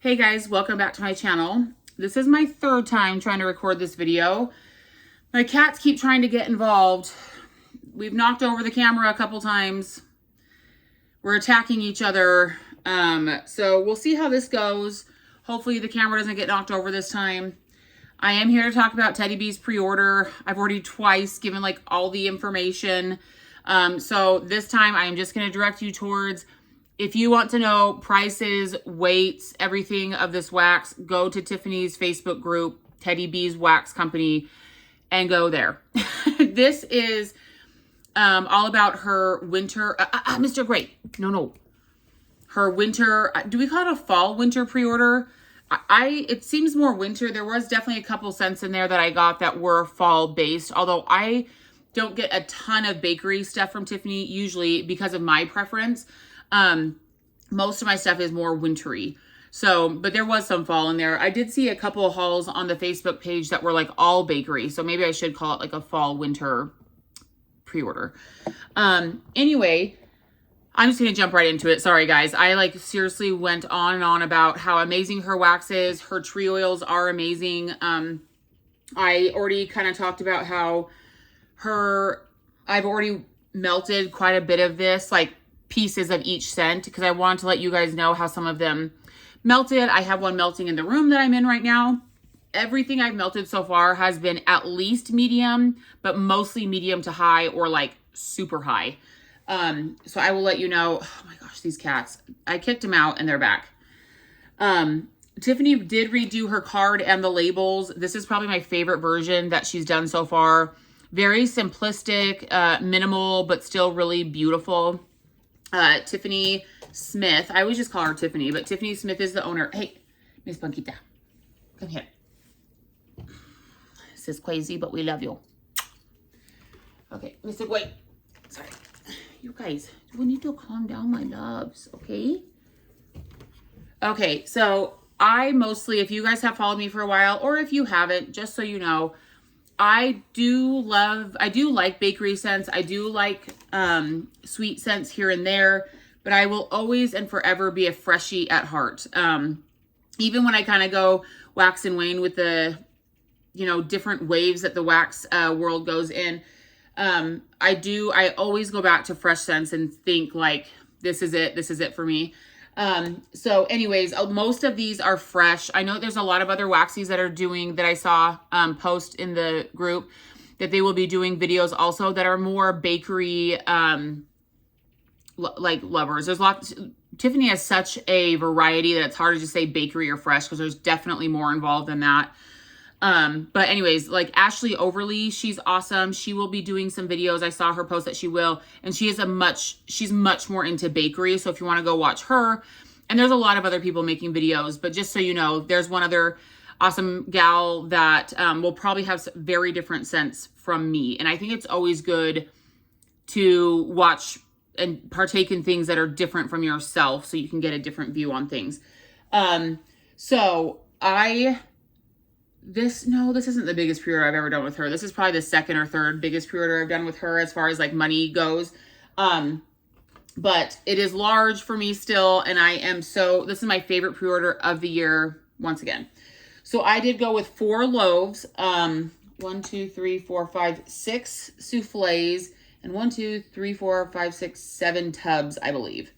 Hey guys, welcome back to my channel. This is my third time trying to record this video. My cats keep trying to get involved. We've knocked over the camera a couple times. We're attacking each other. So we'll see how this goes. Hopefully the camera doesn't get knocked over this time. I am here to talk about Teddy B's pre-order. I've already twice given like all the information. So this time I am just going to direct you towards, if you want to know prices, weights, everything of this wax, go to Tiffany's Facebook group, Teddy B's Wax Company, and go there. This is all about her winter, Mr. Great. No. Her winter, do we call it a fall winter pre-order? It seems more winter. There was definitely a couple scents in there that I got that were fall based, although I don't get a ton of bakery stuff from Tiffany usually because of my preference. Most of my stuff is more wintry. So, but there was some fall in there. I did see a couple of hauls on the Facebook page that were like all bakery. So maybe I should call it like a fall winter pre-order. Anyway, I'm just going to jump right into it. Sorry guys. I like seriously went on and on about how amazing her wax is. Her tree oils are amazing. I already kind of talked about how I've already melted quite a bit of this, like pieces of each scent, because I wanted to let you guys know how some of them melted. I have one melting in the room that I'm in right now. Everything I've melted so far has been at least medium, but mostly medium to high or like super high. So I will let you know. Oh my gosh, these cats. I kicked them out and they're back. Tiffany did redo her card and the labels. This is probably my favorite version that she's done so far. Very simplistic, minimal, but still really beautiful. Tiffany Smith. I always just call her Tiffany, but Tiffany Smith is the owner. Hey, Miss Blanquita, come here. This is crazy, but we love you. Okay, Mr. Wait. Sorry. You guys, we need to calm down, my loves, okay? Okay, so I mostly, if you guys have followed me for a while, or if you haven't, just so you know, I do like bakery scents. I do like sweet scents here and there, but I will always and forever be a freshie at heart. Even when I kind of go wax and wane with the, different waves that the wax world goes in, I always go back to fresh scents and think like, this is it for me. So anyways, most of these are fresh. I know there's a lot of other waxies that are doing, that I saw post in the group, that they will be doing videos also that are more bakery, like lovers. There's lots. Tiffany has such a variety that it's hard to just say bakery or fresh, because there's definitely more involved than that. But anyways, like Ashley Overly, she's awesome. She will be doing some videos. I saw her post that she will, and she's much more into bakery. So if you want to go watch her, and there's a lot of other people making videos, but just so you know, there's one other awesome gal that, will probably have very different scents from me. And I think it's always good to watch and partake in things that are different from yourself, so you can get a different view on things. This isn't the biggest pre-order I've ever done with her. This is probably the second or third biggest pre-order I've done with her as far as like money goes. But it is large for me still. And this is my favorite pre-order of the year once again. So I did go with 4 loaves, 1, 2, 3, 4, 5, 6 souffles, and 1, 2, 3, 4, 5, 6, 7 tubs, I believe.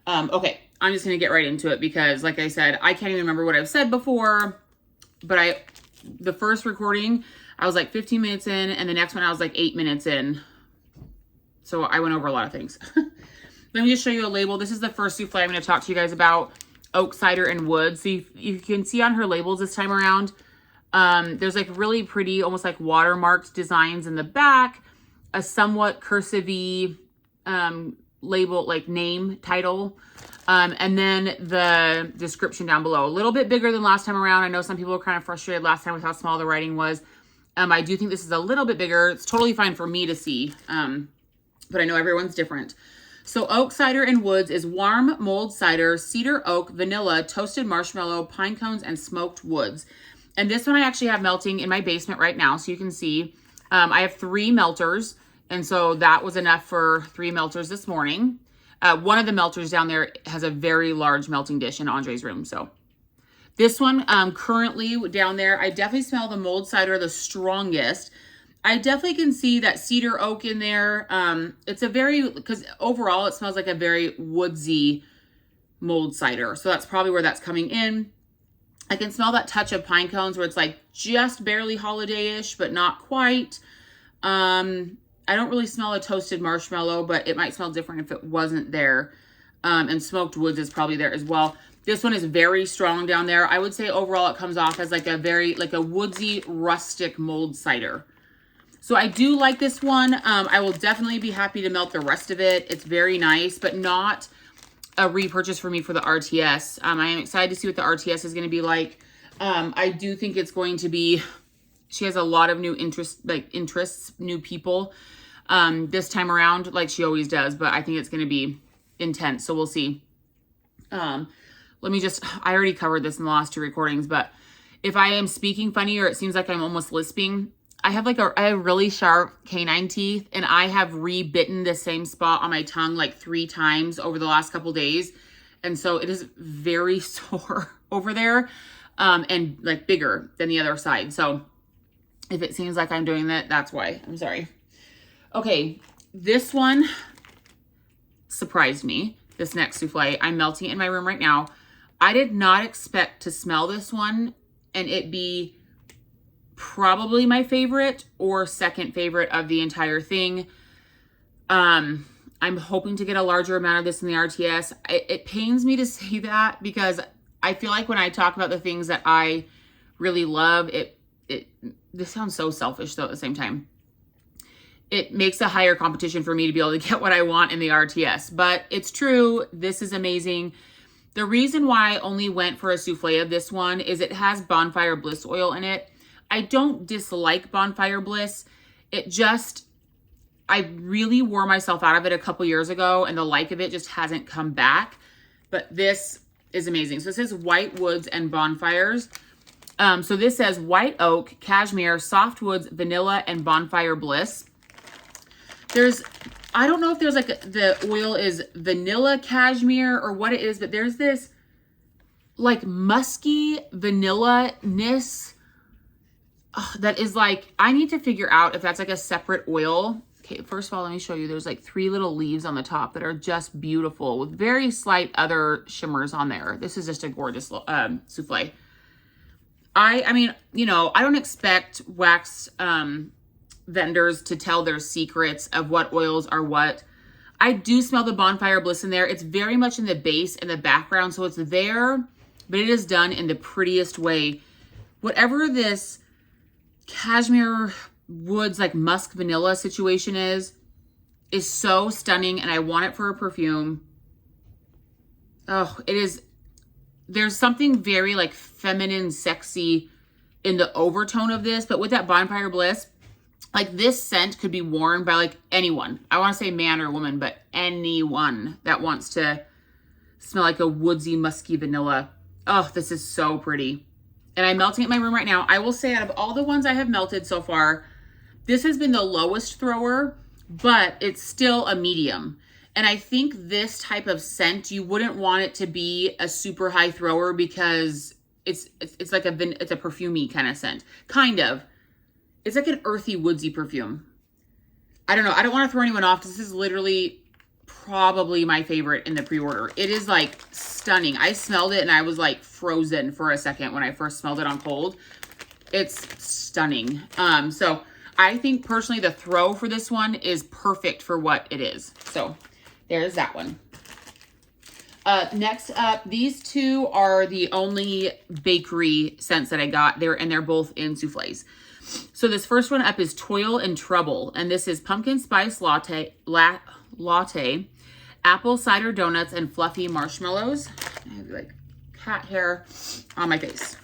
Okay, I'm just going to get right into it because like I said, I can't even remember what I've said before. But the first recording, I was like 15 minutes in, and the next one I was like 8 minutes in. So I went over a lot of things. Let me just show you a label. This is the first souffle I'm going to talk to you guys about, oak cider and wood. So you can see on her labels this time around, there's like really pretty, almost like watermarked designs in the back, a somewhat cursive-y label, like name, title. And then the description down below, a little bit bigger than last time around. I know some people were kind of frustrated last time with how small the writing was. I do think this is a little bit bigger. It's totally fine for me to see. But I know everyone's different. So oak cider and woods is warm mulled cider, cedar oak, vanilla, toasted marshmallow, pine cones, and smoked woods. And this one I actually have melting in my basement right now. So you can see, I have 3 melters. And so that was enough for 3 melters this morning. One of the melters down there has a very large melting dish in Andre's room. So This one currently down there, I definitely smell the mold cider the strongest. I definitely can see that cedar oak in there. It's a very, because overall it smells like a very woodsy mold cider. So that's probably where that's coming in. I can smell that touch of pine cones where it's like just barely holiday-ish, but not quite. I don't really smell a toasted marshmallow, but it might smell different if it wasn't there. And smoked woods is probably there as well. This one is very strong down there. I would say overall it comes off as like a very, like a woodsy, rustic mold cider. So I do like this one. I will definitely be happy to melt the rest of it. It's very nice, but not a repurchase for me for the RTS. I am excited to see what the RTS is going to be like. I do think it's going to be, she has a lot of new interests, new people this time around, like she always does, but I think it's going to be intense. So we'll see. Let me just, I already covered this in the last two recordings, but if I am speaking funny or it seems like I'm almost lisping, I have really sharp canine teeth, and I have rebitten the same spot on my tongue like 3 times over the last couple days. And so it is very sore over there, and like bigger than the other side. So if it seems like I'm doing that, that's why. I'm sorry. Okay, this one surprised me. This next souffle, I'm melting it in my room right now. I did not expect to smell this one and it be probably my favorite or second favorite of the entire thing. I'm hoping to get a larger amount of this in the RTS. It pains me to say that because I feel like when I talk about the things that I really love, this sounds so selfish though at the same time. It makes a higher competition for me to be able to get what I want in the RTS, but it's true. This is amazing. The reason why I only went for a souffle of this one is it has Bonfire Bliss oil in it. I don't dislike Bonfire Bliss. I really wore myself out of it a couple years ago and the like of it just hasn't come back, but this is amazing. So it says white woods and bonfires. So this says white oak, cashmere, soft woods, vanilla, and Bonfire Bliss. I don't know if there's like the oil is vanilla cashmere or what it is, but there's this like musky vanilla-ness that is like, I need to figure out if that's like a separate oil. Okay, first of all, let me show you. There's like 3 little leaves on the top that are just beautiful with very slight other shimmers on there. This is just a gorgeous souffle. I mean, you know, I don't expect wax vendors to tell their secrets of what oils are what. I do smell the Bonfire Bliss in there. It's very much in the base and the background, so it's there, but it is done in the prettiest way. Whatever this cashmere woods like musk vanilla situation is so stunning, and I want it for a perfume. Oh, it is. There's something very like feminine, sexy in the overtone of this, but with that Bonfire Bliss, like this scent could be worn by like anyone. I want to say man or woman, but anyone that wants to smell like a woodsy, musky vanilla. Oh, this is so pretty. And I'm melting it in my room right now. I will say out of all the ones I have melted so far, this has been the lowest thrower, but it's still a medium. And I think this type of scent, you wouldn't want it to be a super high thrower because it's like it's a perfumey kind of scent. Kind of. It's like an earthy, woodsy perfume. I don't know. I don't want to throw anyone off. This is literally probably my favorite in the pre-order. It is like stunning. I smelled it and I was like frozen for a second when I first smelled it on cold. It's stunning. So I think personally the throw for this one is perfect for what it is. So there's that one. Next up, these 2 are the only bakery scents that I got there, and they're both in souffles. So this first one up is Toil and Trouble, and this is pumpkin spice latte, apple cider donuts, and fluffy marshmallows. I have like cat hair on my face.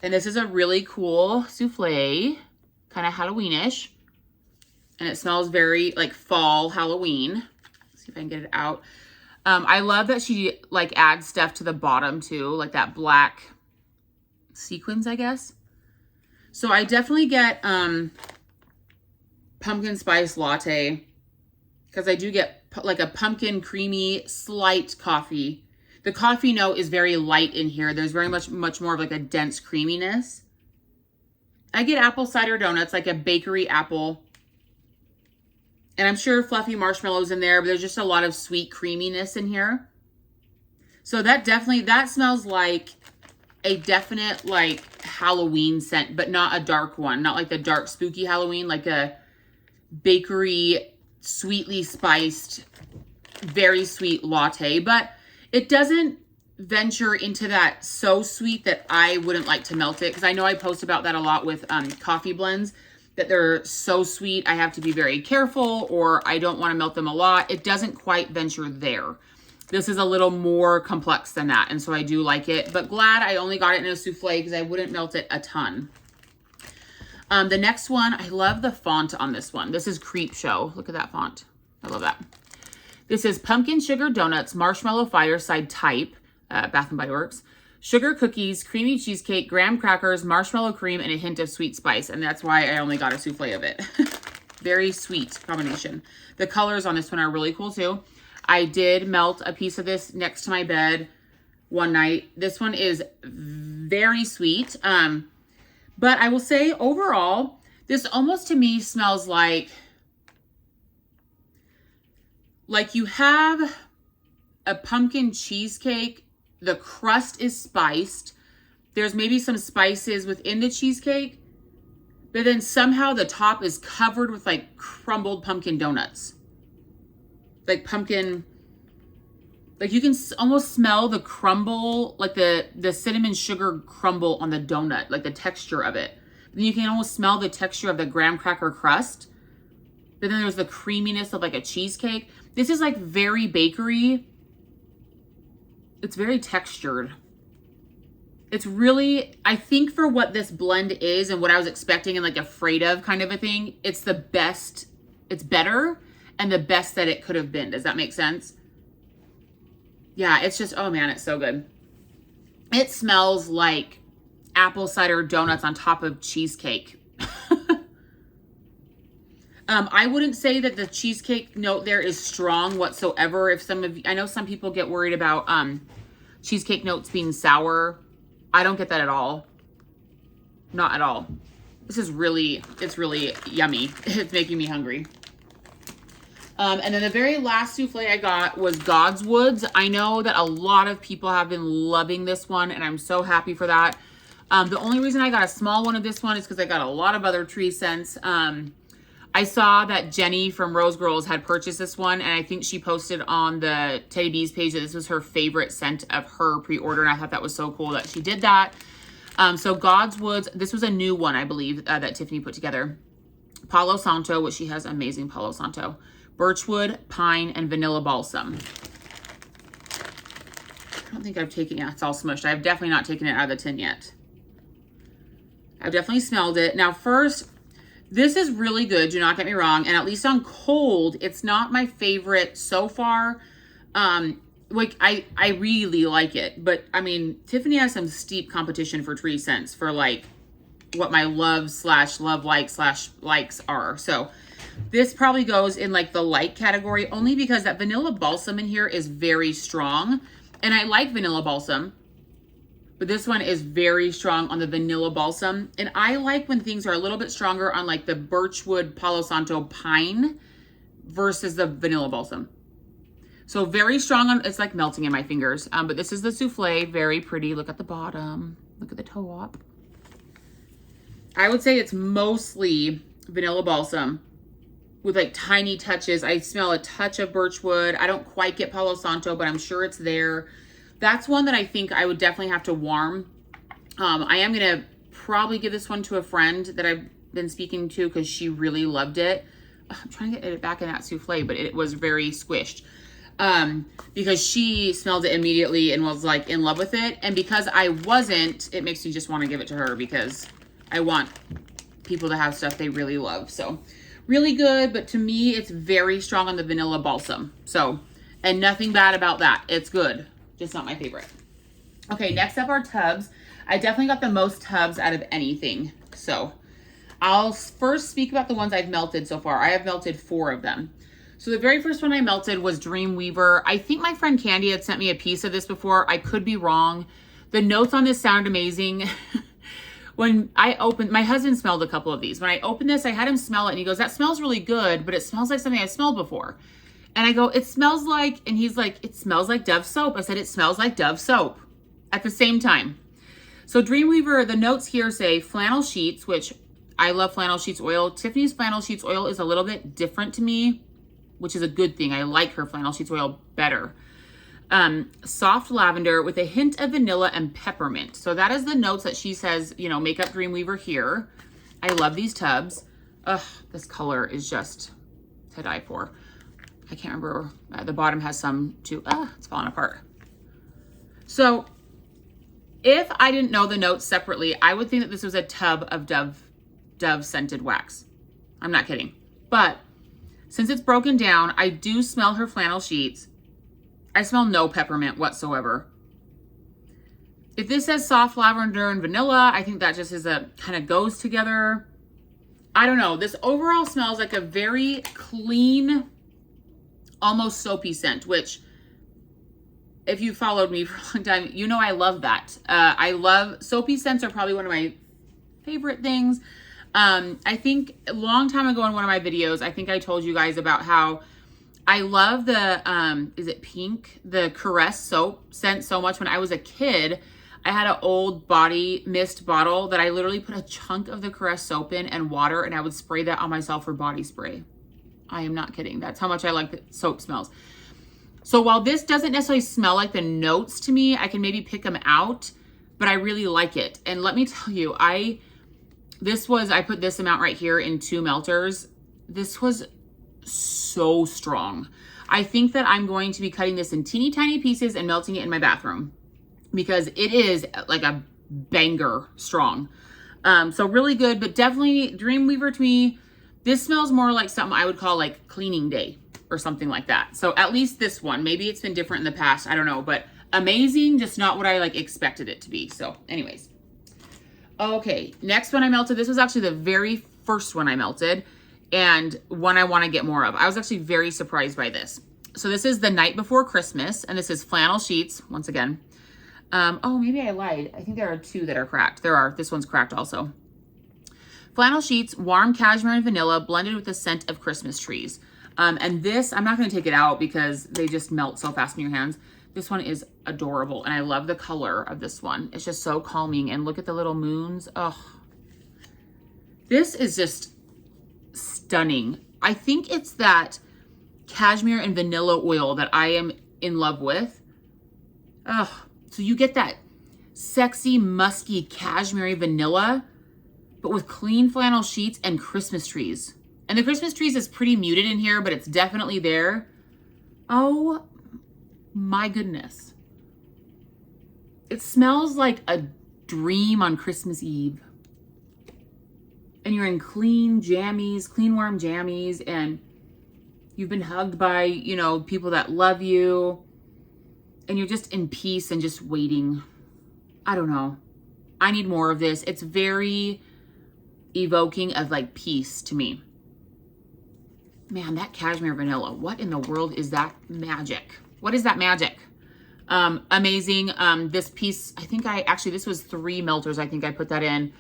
And this is a really cool souffle, kind of Halloweenish, and it smells very like fall Halloween. Let's see if I can get it out. I love that she like adds stuff to the bottom too, like that black sequins, I guess. So I definitely get pumpkin spice latte because I do get like a pumpkin creamy slight coffee. The coffee note is very light in here. There's very much more of like a dense creaminess. I get apple cider donuts, like a bakery apple. And I'm sure fluffy marshmallows in there, but there's just a lot of sweet creaminess in here. So that smells like a definite like Halloween scent, but not a dark one. Not like the dark spooky Halloween, like a bakery, sweetly spiced, very sweet latte. But it doesn't venture into that so sweet that I wouldn't like to melt it. Because I know I post about that a lot with coffee blends, that they're so sweet I have to be very careful, or I don't want to melt them a lot. It doesn't quite venture there. This is a little more complex than that, and so I do like it. But glad I only got it in a souffle because I wouldn't melt it a ton. The next one, I love the font on this one. This is Creep Show. Look at that font. I love that. This is Pumpkin Sugar Donuts, Marshmallow Fireside Type, Bath & Body Works. Sugar cookies, creamy cheesecake, graham crackers, marshmallow cream, and a hint of sweet spice. And that's why I only got a souffle of it. Very sweet combination. The colors on this one are really cool too. I did melt a piece of this next to my bed one night. This one is very sweet. But I will say overall, this almost to me smells like you have a pumpkin cheesecake. The crust is spiced. There's maybe some spices within the cheesecake, but then somehow the top is covered with like crumbled pumpkin donuts. Like pumpkin, like you can almost smell the crumble, like the cinnamon sugar crumble on the donut, like the texture of it. Then you can almost smell the texture of the graham cracker crust. But then there's the creaminess of like a cheesecake. This is like very bakery. It's very textured. It's really, I think for what this blend is and what I was expecting and like afraid of kind of a thing, it's the best, it's better and the best that it could have been. Does that make sense? Yeah, it's just, oh man, it's so good. It smells like apple cider donuts on top of cheesecake. I wouldn't say that the cheesecake note there is strong whatsoever. If some of you, I know some people get worried about cheesecake notes being sour. I don't get that at all. Not at all. This is really, it's really yummy. It's making me hungry. And then the very last souffle I got was God's Woods. I know that a lot of people have been loving this one, and I'm so happy for that. The only reason I got a small one of this one is because I got a lot of other tree scents. I saw that Jenny from Rose Girls had purchased this one, and I think she posted on the Teddy Bees page that this was her favorite scent of her pre-order, and I thought that was so cool that she did that. So God's Woods, this was a new one, I believe, that Tiffany put together. Palo Santo, which she has amazing Palo Santo. Birchwood, Pine, and Vanilla Balsam. I don't think I've taken it. It's all smushed. I've definitely not taken it out of the tin yet. I've definitely smelled it. Now first, this is really good, do not get me wrong, and at least on cold, it's not my favorite so far. Like, I really like it, but, I mean, Tiffany has some steep competition for tree scents for, like, what my love/love-like/likes are. So, this probably goes in, like, the light category, only because that Vanilla Balsam in here is very strong, and I like Vanilla Balsam. But this one is very strong on the Vanilla Balsam. And I like when things are a little bit stronger on like the Birchwood, Palo Santo, Pine versus the Vanilla Balsam. So very strong on, it's like melting in my fingers. But this is the souffle, very pretty. Look at the bottom, look at the toe up. I would say it's mostly Vanilla Balsam with like tiny touches. I smell a touch of Birchwood. I don't quite get Palo Santo, but I'm sure it's there. That's one that I think I would definitely have to warm. I am going to probably give this one to a friend that I've been speaking to because she really loved it. I'm trying to get it back in that souffle, but it was very squished. Because she smelled it immediately and was like in love with it. And because I wasn't, it makes me just want to give it to her because I want people to have stuff they really love. So really good, but to me, it's very strong on the Vanilla Balsam. So, and nothing bad about that. It's good. Just not my favorite. Okay, next up are tubs. I definitely got the most tubs out of anything. So I'll first speak about the ones I've melted so far. I have melted 4 of them. So the very first one I melted was Dreamweaver. I think my friend Candy had sent me a piece of this before. I could be wrong. The notes on this sound amazing. When I opened, my husband smelled a couple of these. When I opened this, I had him smell it and he goes, that smells really good, but it smells like something I've smelled before. And I go, it smells like, and he's like, it smells like Dove soap. I said, it smells like Dove soap at the same time. So Dreamweaver, the notes here say flannel sheets, which I love flannel sheets oil. Tiffany's flannel sheets oil is a little bit different to me, which is a good thing. I like her flannel sheets oil better. Soft lavender with a hint of vanilla and peppermint. So that is the notes that she says, you know, make up Dreamweaver here. I love these tubs. Ugh, this color is just to die for. I can't remember. The bottom has some too. It's falling apart. So if I didn't know the notes separately, I would think that this was a tub of Dove scented wax. I'm not kidding. But since it's broken down, I do smell her flannel sheets. I smell no peppermint whatsoever. If this says soft lavender and vanilla, I think that just is a kind of goes together. I don't know. This overall smells like a very clean, almost soapy scent, which if you followed me for a long time, you know I love that. I love soapy scents are probably one of my favorite things. I think a long time ago in one of my videos, I think I told you guys about how I love the, is it pink? The Caress soap scent so much. When I was a kid, I had an old body mist bottle that I literally put a chunk of the Caress soap in and water, and I would spray that on myself for body spray. I am not kidding. That's how much I like the soap smells. So while this doesn't necessarily smell like the notes to me, I can maybe pick them out, but I really like it. And let me tell you, I put this amount right here in 2 melters. This was so strong. I think that I'm going to be cutting this in teeny tiny pieces and melting it in my bathroom because it is like a banger strong. So really good, but definitely Dreamweaver to me, this smells more like something I would call like cleaning day or something like that. So at least this one, maybe it's been different in the past. I don't know, but amazing. Just not what I like expected it to be. So anyways, okay. Next one I melted. This was actually the very first one I melted and one I want to get more of. I was actually very surprised by this. So this is the night before Christmas and this is flannel sheets once again. Oh, maybe I lied. I think there are 2 that are cracked. There are. This one's cracked also. Flannel sheets, warm cashmere and vanilla blended with the scent of Christmas trees. And this, I'm not going to take it out because they just melt so fast in your hands. This one is adorable. And I love the color of this one. It's just so calming. And look at the little moons. Oh, this is just stunning. I think it's that cashmere and vanilla oil that I am in love with. Oh, so you get that sexy, musky, cashmere vanilla, but with clean flannel sheets and Christmas trees. And the Christmas trees is pretty muted in here, but it's definitely there. Oh my goodness. It smells like a dream on Christmas Eve. And you're in clean jammies, clean warm jammies, and you've been hugged by, you know, people that love you. And you're just in peace and just waiting. I don't know. I need more of this. It's very evoking of like peace to me. Man, that cashmere vanilla, what in the world is that magic? What is that magic? Amazing. This piece, I think this was 3 melters. I think I put that in.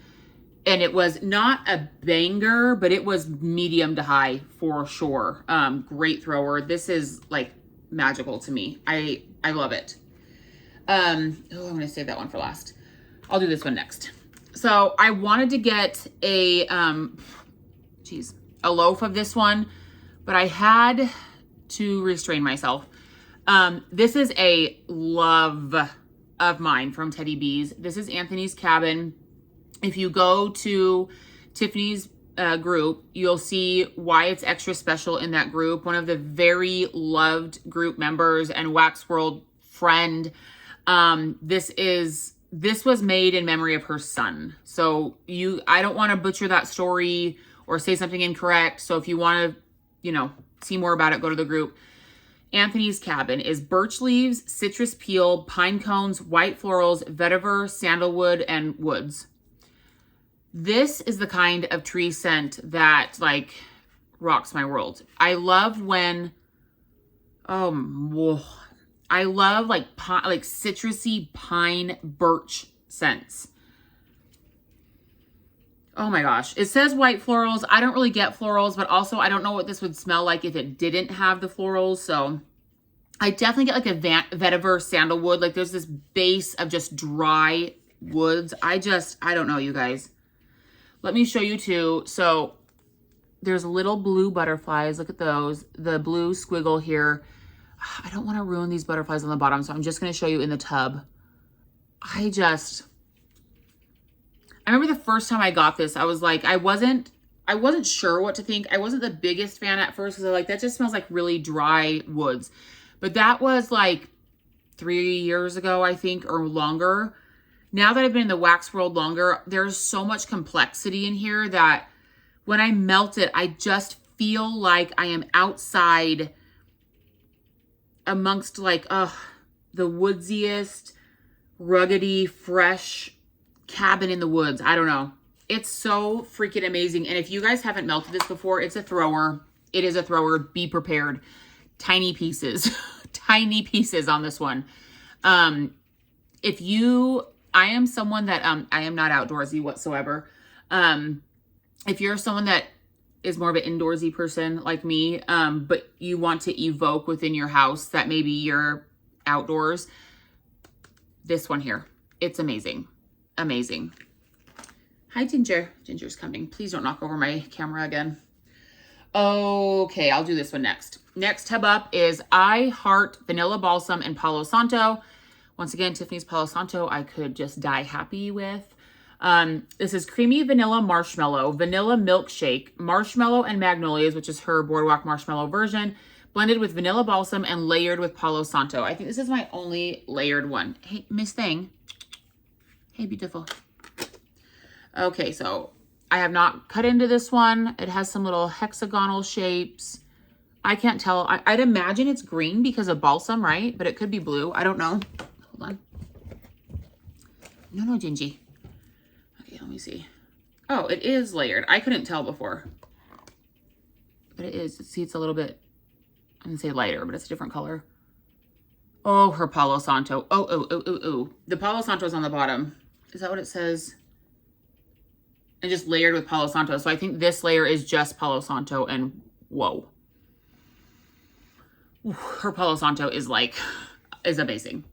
And it was not a banger, but it was medium to high for sure. Great thrower. This is like magical to me. I love it. I'm going to save that one for last. I'll do this one next. So I wanted to get a loaf of this one, but I had to restrain myself. This is a love of mine from Teddy Bees. This is Anthony's Cabin. If you go to Tiffany's group, you'll see why it's extra special in that group. One of the very loved group members and Wax World friend. This was made in memory of her son. So I don't want to butcher that story or say something incorrect. So if you want to, see more about it, go to the group. Anthony's Cabin is birch leaves, citrus peel, pine cones, white florals, vetiver, sandalwood, and woods. This is the kind of tree scent that rocks my world. I love when, whoa, I love like citrusy pine birch scents. Oh my gosh. It says white florals. I don't really get florals, but also I don't know what this would smell like if it didn't have the florals. So I definitely get like a vetiver sandalwood. Like there's this base of just dry woods. I don't know, you guys. Let me show you too. So there's little blue butterflies. Look at those. The blue squiggle here. I don't want to ruin these butterflies on the bottom, so I'm just going to show you in the tub. I remember the first time I got this, I was like, I wasn't sure what to think. I wasn't the biggest fan at first because I was like, that just smells like really dry woods. But that was like 3 years ago, I think, or longer. Now that I've been in the wax world longer, there's so much complexity in here that when I melt it, I just feel like I am outside amongst like, the woodsiest, ruggedy, fresh cabin in the woods. I don't know. It's so freaking amazing. And if you guys haven't melted this before, it's a thrower. It is a thrower. Be prepared. Tiny pieces, tiny pieces on this one. I am someone that, I am not outdoorsy whatsoever. If you're someone that is more of an indoorsy person like me, but you want to evoke within your house that maybe you're outdoors, this one here, it's amazing. Amazing. Hi, Ginger. Ginger's coming. Please don't knock over my camera again. Okay, I'll do this one next. Next tub up is I Heart Vanilla Balsam and Palo Santo. Once again, Tiffany's Palo Santo I could just die happy with. This is creamy vanilla marshmallow, vanilla milkshake, marshmallow and magnolias, which is her boardwalk marshmallow version, blended with vanilla balsam and layered with Palo Santo. I think this is my only layered one. Hey, Miss Thing. Hey, beautiful. Okay, so I have not cut into this one. It has some little hexagonal shapes. I can't tell. I'd imagine it's green because of balsam, right? But it could be blue. I don't know. Hold on. No, Gingy. Okay, let me see. Oh, it is layered. I couldn't tell before. But it is. See, it's a little bit, I'm going to say lighter, but it's a different color. Oh, her Palo Santo. Oh. The Palo Santo is on the bottom. Is that what it says? And just layered with Palo Santo. So I think this layer is just Palo Santo and whoa. Ooh, her Palo Santo is amazing.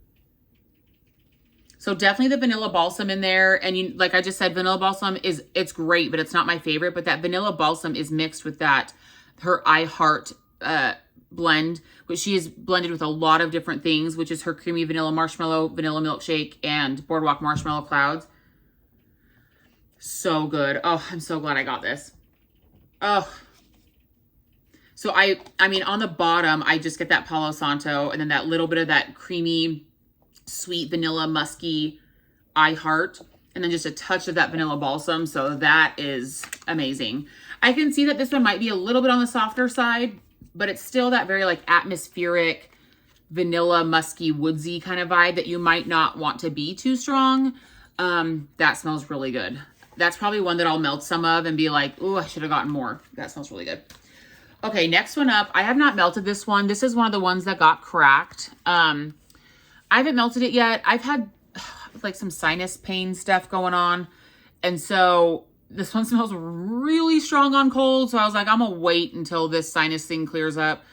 So definitely the vanilla balsam in there. And like I just said, vanilla balsam it's great, but it's not my favorite. But that vanilla balsam is mixed with that, her I Heart blend, which she is blended with a lot of different things, which is her creamy vanilla marshmallow, vanilla milkshake, and boardwalk marshmallow clouds. So good. Oh, I'm so glad I got this. Oh. So I mean, on the bottom, I just get that Palo Santo and then that little bit of that creamy, sweet, vanilla, musky I Heart, and then just a touch of that vanilla balsam. So that is amazing. I can see that this one might be a little bit on the softer side, but it's still that very like atmospheric, vanilla, musky, woodsy kind of vibe that you might not want to be too strong. That smells really good. That's probably one that I'll melt some of and be like, oh, I should have gotten more. That smells really good. Okay, next one up. I have not melted this one. This is one of the ones that got cracked. I haven't melted it yet. I've had like some sinus pain stuff going on. And so this one smells really strong on cold. So I was like, I'm gonna wait until this sinus thing clears up.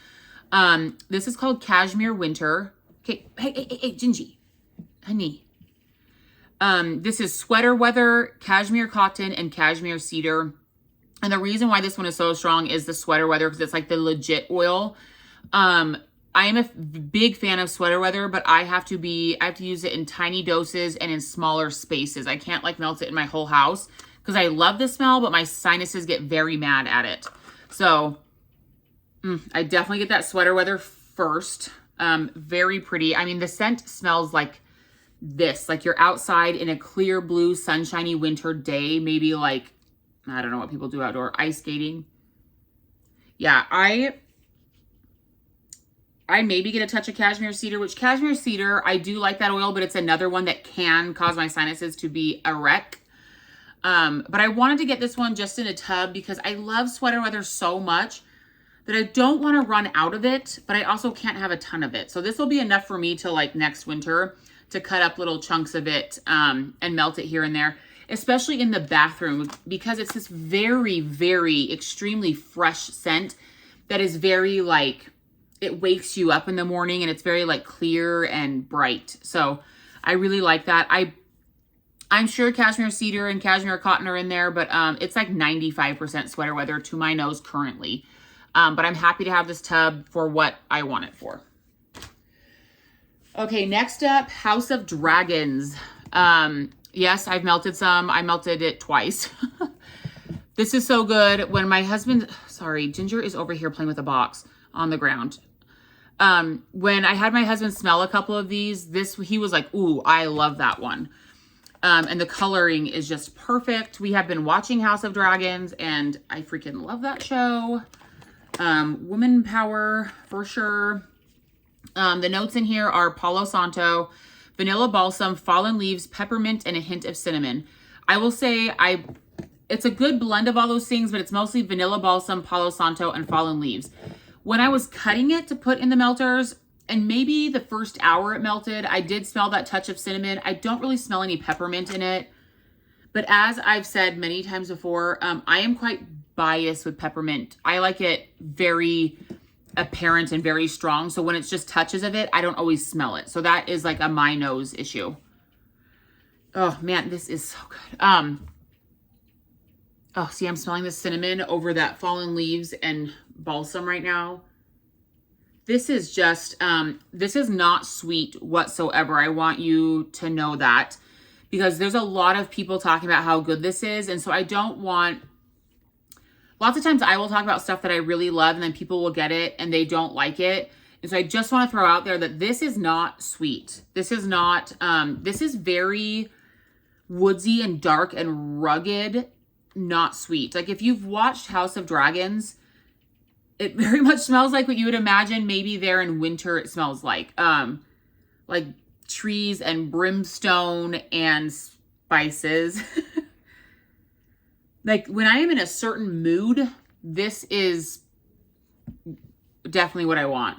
This is called Cashmere Winter. Okay, hey, Gingy, honey. This is sweater weather, cashmere cotton, and cashmere cedar. And the reason why this one is so strong is the sweater weather, because it's like the legit oil. I am a big fan of sweater weather, but I have to use it in tiny doses and in smaller spaces. I can't like melt it in my whole house because I love the smell, but my sinuses get very mad at it. So I definitely get that sweater weather first. Very pretty. I mean, the scent smells like this, like you're outside in a clear blue sunshiny winter day, maybe like, I don't know what people do outdoor, ice skating. Yeah, I maybe get a touch of cashmere cedar, which cashmere cedar, I do like that oil, but it's another one that can cause my sinuses to be a wreck. But I wanted to get this one just in a tub because I love sweater weather so much that I don't want to run out of it, but I also can't have a ton of it. So this will be enough for me till like next winter to cut up little chunks of it and melt it here and there, especially in the bathroom, because it's this very, very extremely fresh scent that is very like, it wakes you up in the morning and it's very like clear and bright. So I really like that. I'm sure cashmere cedar and cashmere cotton are in there, but it's like 95% sweater weather to my nose currently. But I'm happy to have this tub for what I want it for. Okay, next up, House of Dragons. Yes, I've melted some. I melted it twice. This is so good. When my husband, sorry, Ginger is over here playing with a box on the ground. When I had my husband smell a couple of these, he was like, ooh, I love that one. And the coloring is just perfect. We have been watching House of Dragons and I freaking love that show. Woman power for sure. The notes in here are Palo Santo, vanilla balsam, fallen leaves, peppermint, and a hint of cinnamon. I will say it's a good blend of all those things, but it's mostly vanilla balsam, Palo Santo, and fallen leaves. When I was cutting it to put in the melters, and maybe the first hour it melted, I did smell that touch of cinnamon. I don't really smell any peppermint in it. But as I've said many times before, I am quite biased with peppermint. I like it very apparent and very strong. So when it's just touches of it, I don't always smell it. So that is like a my nose issue. Oh man, this is so good. Oh, see, I'm smelling the cinnamon over that fallen leaves and balsam right now. This is just, this is not sweet whatsoever. I want you to know that because there's a lot of people talking about how good this is. And so I don't want, lots of times I will talk about stuff that I really love and then people will get it and they don't like it. And so I just want to throw out there that this is not sweet. This is not, this is very woodsy and dark and rugged, not sweet. Like if you've watched House of Dragons, it very much smells like what you would imagine maybe there in winter it smells like trees and brimstone and spices. Like when I am in a certain mood, this is definitely what I want.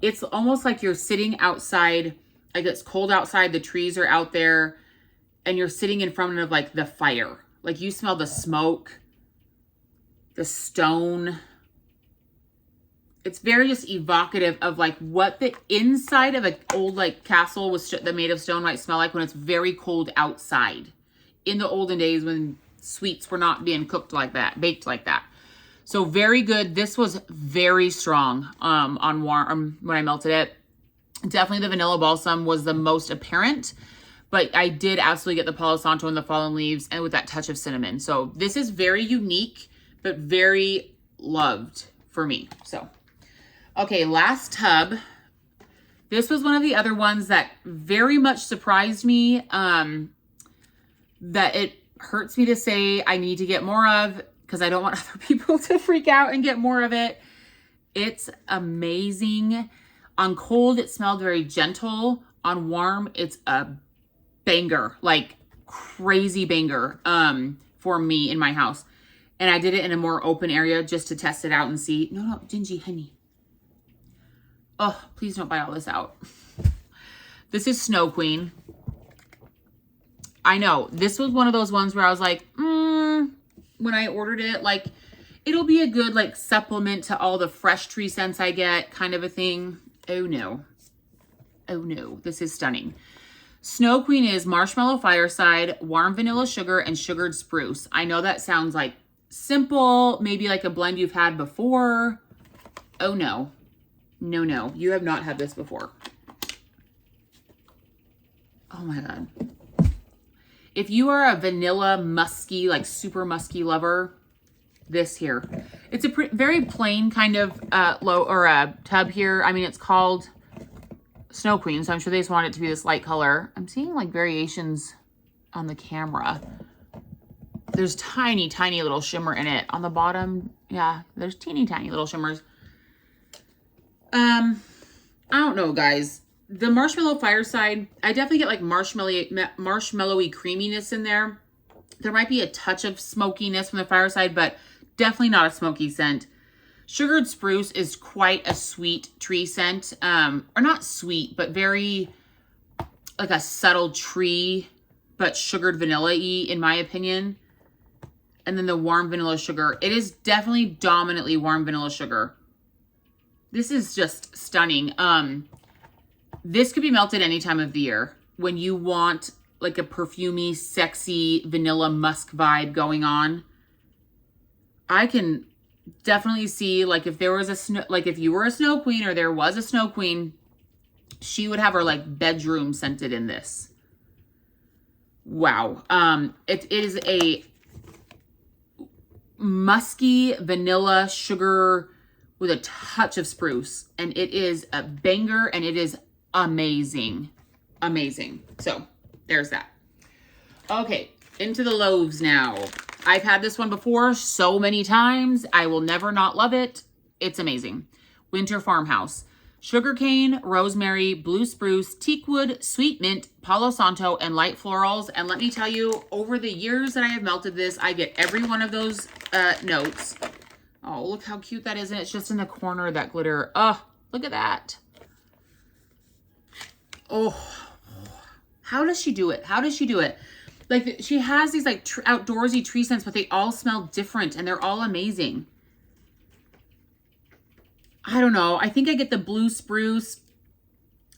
It's almost like you're sitting outside, like it's cold outside, the trees are out there, and you're sitting in front of like the fire. Like you smell the smoke, the stone. It's very just evocative of like what the inside of an old like castle was that made of stone might smell like when it's very cold outside. In the olden days when sweets were not being cooked like that, baked like that. So very good. This was very strong on warm when I melted it. Definitely the vanilla balsam was the most apparent, but I did absolutely get the Palo Santo and the fallen leaves and with that touch of cinnamon. So this is very unique, but very loved for me. So, okay, last tub. This was one of the other ones that very much surprised me, that it hurts me to say I need to get more of because I don't want other people to freak out and get more of it. It's amazing. On cold, it smelled very gentle. On warm, it's a banger, like crazy banger for me in my house. And I did it in a more open area just to test it out and see. No, Gingy, honey. Oh, please don't buy all this out. This is Snow Queen. I know, this was one of those ones where I was like, when I ordered it, like, it'll be a good, like, supplement to all the fresh tree scents I get, kind of a thing. Oh, no. Oh, no. This is stunning. Snow Queen is marshmallow fireside, warm vanilla sugar, and sugared spruce. I know that sounds like simple, maybe like a blend you've had before. Oh, no. No. You have not had this before. Oh, my God. If you are a vanilla musky, like super musky lover, this here. It's a very plain kind of tub here. I mean, it's called Snow Queen, so I'm sure they just want it to be this light color. I'm seeing like variations on the camera. There's tiny, tiny little shimmer in it. On the bottom, yeah, there's teeny tiny little shimmers. I don't know, guys. The marshmallow fireside, I definitely get like marshmallowy creaminess in there. There might be a touch of smokiness from the fireside, but definitely not a smoky scent. Sugared spruce is quite a sweet tree scent. Or not sweet, but very like a subtle tree, but sugared vanilla-y in my opinion. And then the warm vanilla sugar. It is definitely dominantly warm vanilla sugar. This is just stunning. This could be melted any time of the year when you want like a perfumey, sexy vanilla musk vibe going on. I can definitely see like if there was a snow, like if you were a snow queen or there was a snow queen, she would have her like bedroom scented in this. Wow. It is a musky vanilla sugar with a touch of spruce, and it is a banger, and it is amazing. Amazing. So there's that. Okay, into the loaves now. I've had this one before so many times. I will never not love it. It's amazing. Winter Farmhouse. Sugarcane, rosemary, blue spruce, teakwood, sweet mint, palo santo, and light florals. And let me tell you, over the years that I have melted this, I get every one of those notes. Oh, look how cute that is. And it's just in the corner of that glitter. Oh, look at that. Oh, how does she do it? How does she do it? Like, she has these like outdoorsy tree scents, but they all smell different and they're all amazing. I don't know. I think I get the blue spruce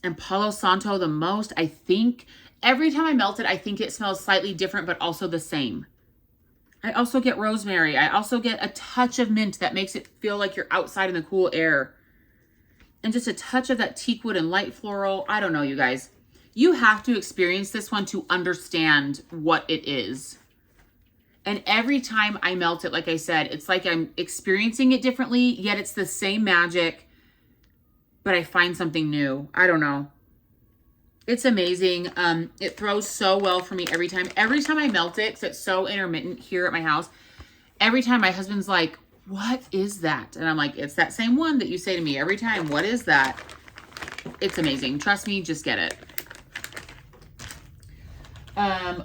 and palo santo the most. I think every time I melt it, I think it smells slightly different, but also the same. I also get rosemary. I also get a touch of mint that makes it feel like you're outside in the cool air. And just a touch of that teakwood and light floral. I don't know, you guys. You have to experience this one to understand what it is. And every time I melt it, like I said, it's like I'm experiencing it differently, yet it's the same magic, but I find something new. I don't know. It's amazing. It throws so well for me every time. Every time I melt it, because it's so intermittent here at my house, every time my husband's like, what is that? And I'm like, it's that same one that you say to me every time. What is that? It's amazing. Trust me, just get it.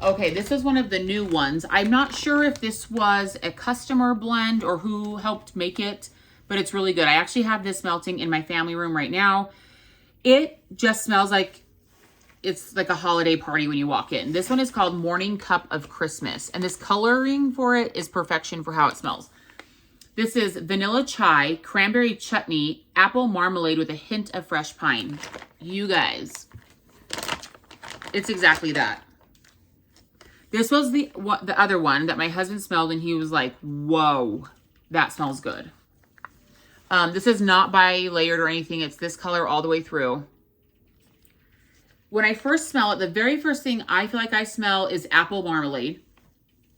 Okay, this is one of the new ones. I'm not sure if this was a customer blend or who helped make it, but it's really good. I actually have this melting in my family room right now. It just smells like it's like a holiday party when you walk in. This one is called Morning Cup of Christmas, and this coloring for it is perfection for how it smells. This is vanilla chai, cranberry chutney, apple marmalade with a hint of fresh pine. You guys, it's exactly that. This was the other one that my husband smelled and he was like, whoa, that smells good. This is not bi-layered or anything. It's this color all the way through. When I first smell it, the very first thing I feel like I smell is apple marmalade,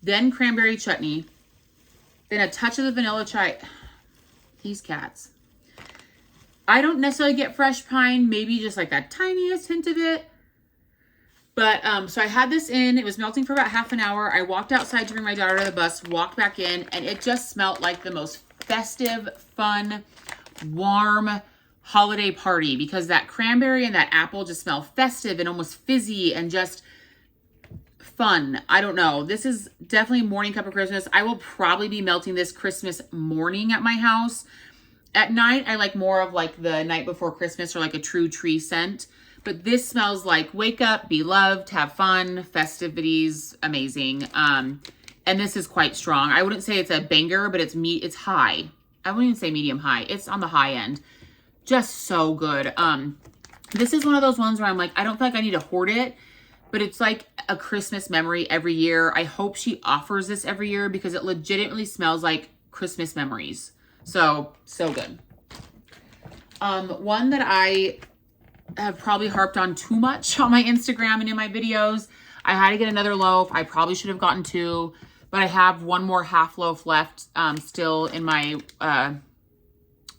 then cranberry chutney, then a touch of the vanilla chai. These cats. I don't necessarily get fresh pine, maybe just like that tiniest hint of it. But, so I had this in, it was melting for about half an hour. I walked outside to bring my daughter to the bus, walked back in, and it just smelled like the most festive, fun, warm holiday party, because that cranberry and that apple just smell festive and almost fizzy and just fun. I don't know. This is definitely Morning Cup of Christmas. I will probably be melting this Christmas morning at my house. At night, I like more of like the night before Christmas or like a true tree scent. But this smells like wake up, be loved, have fun, festivities, amazing. And this is quite strong. I wouldn't say it's a banger, but it's high. I wouldn't even say medium high. It's on the high end. Just so good. This is one of those ones where I'm like, I don't feel like I need to hoard it, but it's like a Christmas memory every year. I hope she offers this every year because it legitimately smells like Christmas memories. So good. One that I have probably harped on too much on my Instagram and in my videos. I had to get another loaf. I probably should have gotten two, but I have one more half loaf left still in my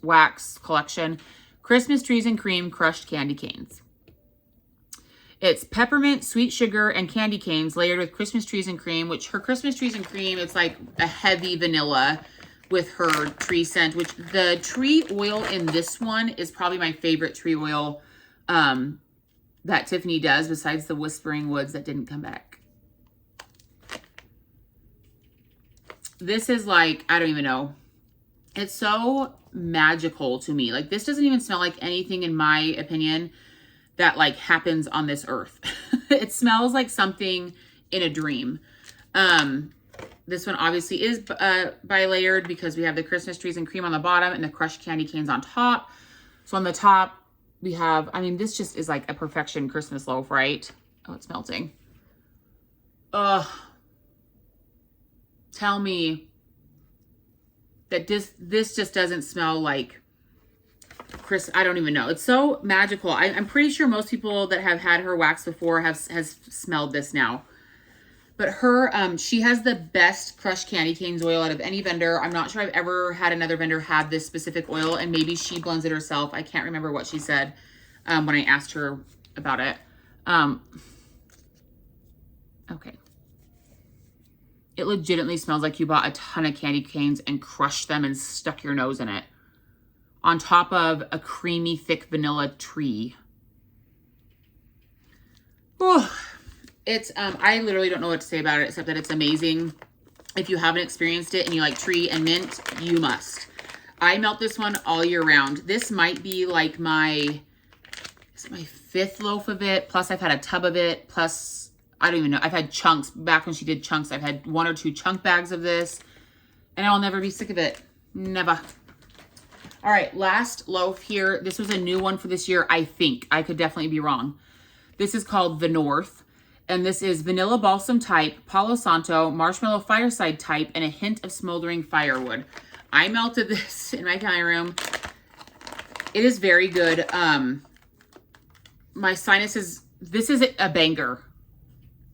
wax collection. Christmas Trees and Cream Crushed Candy Canes. It's peppermint, sweet sugar, and candy canes layered with Christmas Trees and Cream, which her Christmas Trees and Cream, it's like a heavy vanilla with her tree scent, which the tree oil in this one is probably my favorite tree oil that Tiffany does, besides the Whispering Woods that didn't come back. This is like, I don't even know. It's so magical to me. Like, this doesn't even smell like anything, in my opinion, that like happens on this earth. It smells like something in a dream. This one obviously is bi-layered because we have the Christmas trees and cream on the bottom and the crushed candy canes on top. So on the top we have, I mean, this just is like a perfection Christmas loaf, right? Oh, it's melting. Ugh. Tell me that this just doesn't smell like Chris. I don't even know. It's so magical. I'm pretty sure most people that have had her wax before has smelled this now. But her, she has the best crushed candy canes oil out of any vendor. I'm not sure I've ever had another vendor have this specific oil, and maybe she blends it herself. I can't remember what she said when I asked her about it. Okay. It legitimately smells like you bought a ton of candy canes and crushed them and stuck your nose in it. On top of a creamy, thick vanilla tree. Oh, it's, I literally don't know what to say about it except that it's amazing. If you haven't experienced it and you like tree and mint, you must. I melt this one all year round. This might be like my 5th loaf of it. Plus I've had a tub of it. Plus, I don't even know. I've had chunks. Back when she did chunks, I've had 1 or 2 chunk bags of this. And I'll never be sick of it. Never. All right, last loaf here. This was a new one for this year, I think. I could definitely be wrong. This is called The North. And this is vanilla balsam type, Palo Santo, marshmallow fireside type, and a hint of smoldering firewood. I melted this in my dining room. It is very good. My sinuses, this is a banger.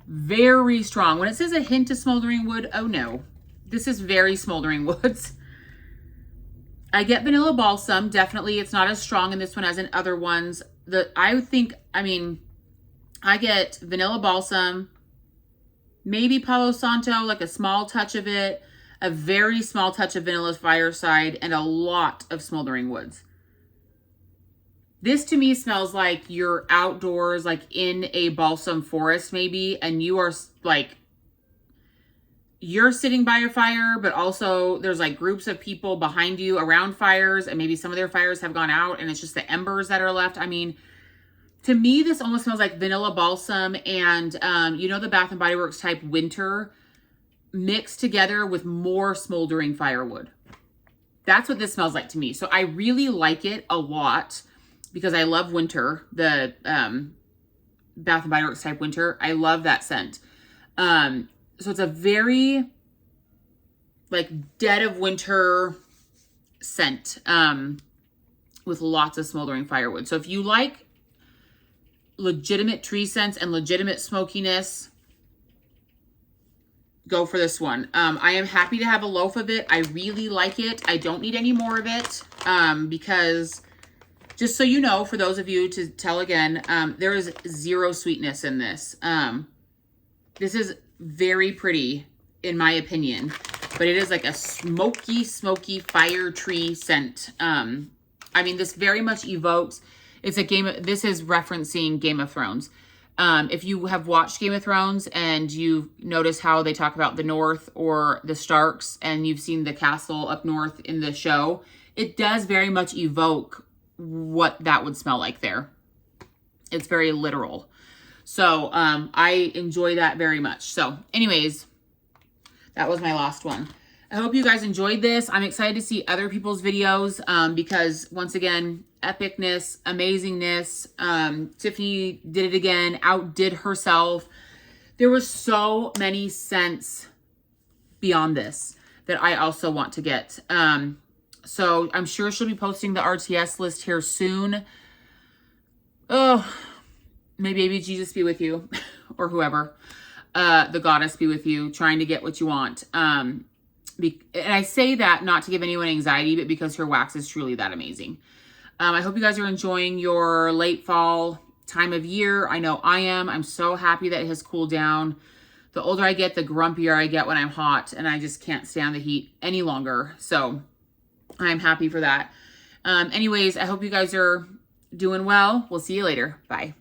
Very strong. When it says a hint of smoldering wood, oh no. This is very smoldering woods. I get vanilla balsam. Definitely, it's not as strong in this one as in other ones. I get vanilla balsam, maybe Palo Santo, like a small touch of it, a very small touch of vanilla fireside, and a lot of smoldering woods. This to me smells like you're outdoors, like in a balsam forest maybe, and you are like, you're sitting by a fire, but also there's like groups of people behind you around fires, and maybe some of their fires have gone out and it's just the embers that are left. I mean, to me, this almost smells like vanilla balsam and, you know, the Bath & Body Works type winter mixed together with more smoldering firewood. That's what this smells like to me. So I really like it a lot because I love winter, the Bath & Body Works type winter. I love that scent. So it's a very like dead of winter scent with lots of smoldering firewood. So if you like legitimate tree scents and legitimate smokiness, go for this one. I am happy to have a loaf of it. I really like it. I don't need any more of it because, just so you know, for those of you to tell again, there is 0 sweetness in this. This is very pretty in my opinion, but it is like a smoky fire tree scent. I mean, this very much evokes, it's a this is referencing Game of Thrones. If you have watched Game of Thrones and you notice how they talk about the North or the Starks, and you've seen the castle up north in the show, it does very much evoke what that would smell like there. It's very literal. So I enjoy that very much. So anyways, that was my last one. I hope you guys enjoyed this. I'm excited to see other people's videos because once again, epicness, amazingness. Tiffany did it again, outdid herself. There were so many scents beyond this that I also want to get. So I'm sure she'll be posting the RTS list here soon. Oh, may baby Jesus be with you or whoever, the goddess be with you, trying to get what you want. And I say that not to give anyone anxiety, but because her wax is truly that amazing. I hope you guys are enjoying your late fall time of year. I know I am. I'm so happy that it has cooled down. The older I get, the grumpier I get when I'm hot, and I just can't stand the heat any longer. So I'm happy for that. Anyways, I hope you guys are doing well. We'll see you later. Bye.